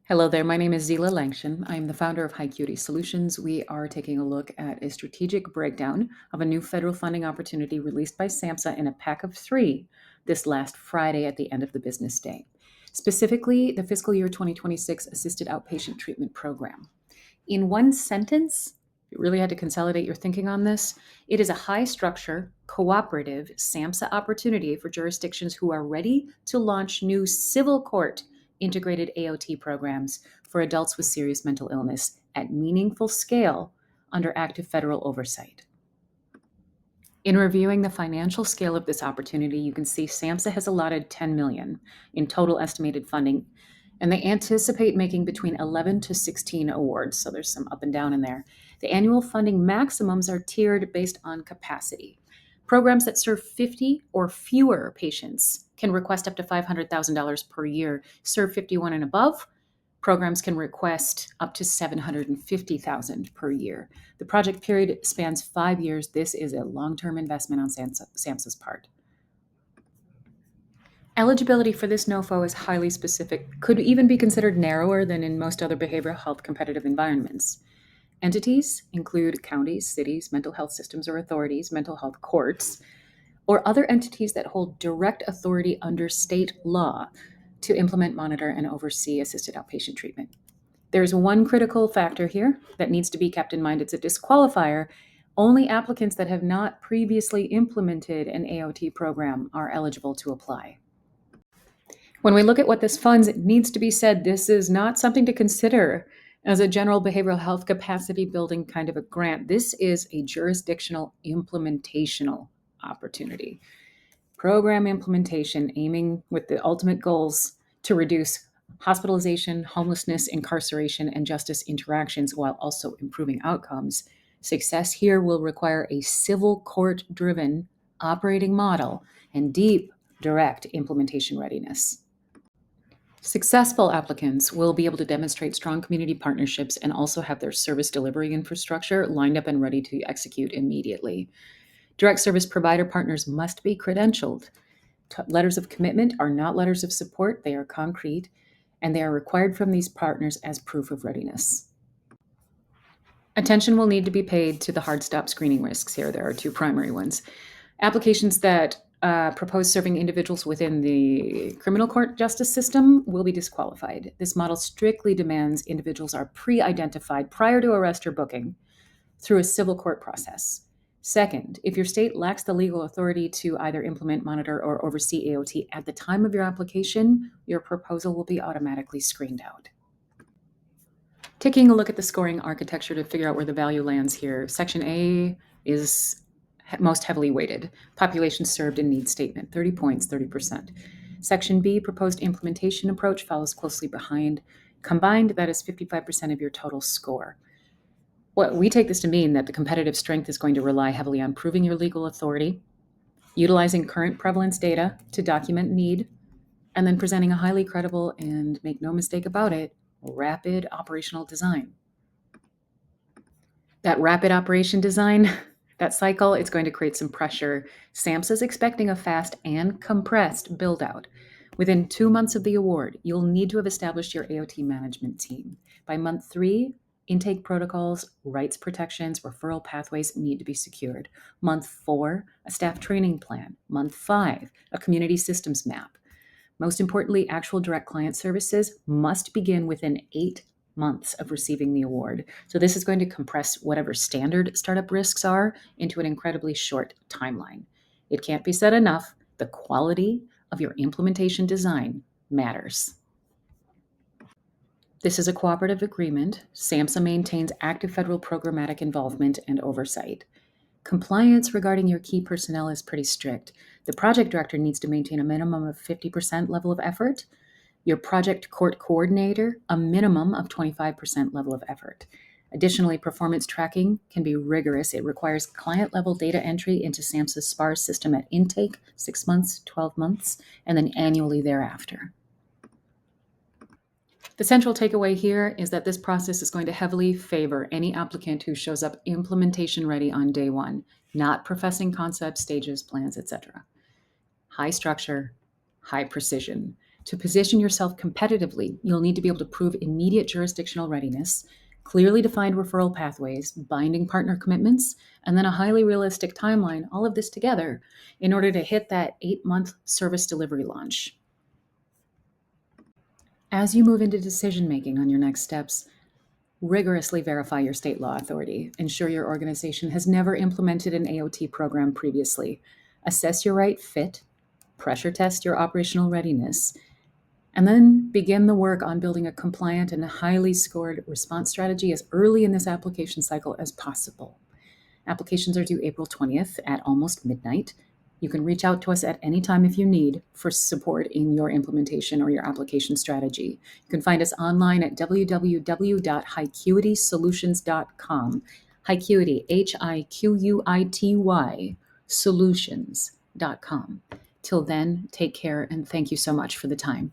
Hello there, my name is Zila Langshan. I'm the founder of HiQuity Solutions. We are taking a look at a strategic breakdown of a new federal funding opportunity released by SAMHSA in a pack of 3 this last Friday at the end of the business day. Specifically, the fiscal year 2026 Assisted Outpatient Treatment Program. In one sentence, you really had to consolidate your thinking on this. It is a high structure, cooperative SAMHSA opportunity for jurisdictions who are ready to launch new civil court integrated AOT programs for adults with serious mental illness at meaningful scale under active federal oversight. In reviewing the financial scale of this opportunity, you can see SAMHSA has allotted $10 million in total estimated funding, and they anticipate making between 11 to 16 awards, so there's some up and down in there. The annual funding maximums are tiered based on capacity. Programs that serve 50 or fewer patients can request up to $500,000 per year. Serve 51 and above, programs can request up to $750,000 per year. The project period spans 5 years. This is a long-term investment on SAMHSA's part. Eligibility for this NOFO is highly specific, could even be considered narrower than in most other behavioral health competitive environments. Entities include counties, cities, mental health systems or authorities, mental health courts, or other entities that hold direct authority under state law to implement, monitor, and oversee assisted outpatient treatment. There's one critical factor here that needs to be kept in mind. It's a disqualifier. Only applicants that have not previously implemented an AOT program are eligible to apply. When we look at what this funds, it needs to be said this is not something to consider as a general behavioral health capacity building kind of a grant. This is a jurisdictional implementational opportunity. Program implementation aiming with the ultimate goals to reduce hospitalization, homelessness, incarceration, and justice interactions while also improving outcomes. Success here will require a civil court-driven operating model and deep, direct implementation readiness. Successful applicants will be able to demonstrate strong community partnerships and also have their service delivery infrastructure lined up and ready to execute immediately. Direct service provider partners must be credentialed. Letters of commitment are not letters of support, they are concrete, and they are required from these partners as proof of readiness. Attention will need to be paid to the hard stop screening risks here. There are 2 primary ones. Applications that propose serving individuals within the criminal court justice system will be disqualified. This model strictly demands individuals are pre-identified prior to arrest or booking through a civil court process. Second, if your state lacks the legal authority to either implement, monitor, or oversee AOT at the time of your application, your proposal will be automatically screened out. Taking a look at the scoring architecture to figure out where the value lands here, Section A is most heavily weighted. Population served and needs statement, 30 points, 30%. Section B, proposed implementation approach, follows closely behind. Combined, that is 55% of your total score. Well, we take this to mean that the competitive strength is going to rely heavily on proving your legal authority, utilizing current prevalence data to document need, and then presenting a highly credible and, make no mistake about it, rapid operational design. That rapid operation design, that cycle, it's going to create some pressure. SAMHSA is expecting a fast and compressed build-out. Within 2 months of the award, you'll need to have established your AOT management team. By month 3, intake protocols, rights protections, referral pathways need to be secured. Month 4, a staff training plan. Month 5, a community systems map. Most importantly, actual direct client services must begin within 8 months of receiving the award. So this is going to compress whatever standard startup risks are into an incredibly short timeline. It can't be said enough, the quality of your implementation design matters. This is a cooperative agreement. SAMHSA maintains active federal programmatic involvement and oversight. Compliance regarding your key personnel is pretty strict. The project director needs to maintain a minimum of 50% level of effort. Your project court coordinator, a minimum of 25% level of effort. Additionally, performance tracking can be rigorous. It requires client-level data entry into SAMHSA's SPARS system at intake, 6 months, 12 months, and then annually thereafter. The central takeaway here is that this process is going to heavily favor any applicant who shows up implementation ready on day 1, not professing concepts, stages, plans, etc. High structure, high precision. To position yourself competitively, you'll need to be able to prove immediate jurisdictional readiness, clearly defined referral pathways, binding partner commitments, and then a highly realistic timeline, all of this together, in order to hit that 8-month service delivery launch. As you move into decision making on your next steps, rigorously verify your state law authority. Ensure your organization has never implemented an AOT program previously. Assess your right fit, pressure test your operational readiness, and then begin the work on building a compliant and highly scored response strategy as early in this application cycle as possible. Applications are due April 20th at almost midnight. You can reach out to us at any time if you need for support in your implementation or your application strategy. You can find us online at www.HiQuitySolutions.com. HiQuity, HiQuity, solutions.com. Till then, take care and thank you so much for the time.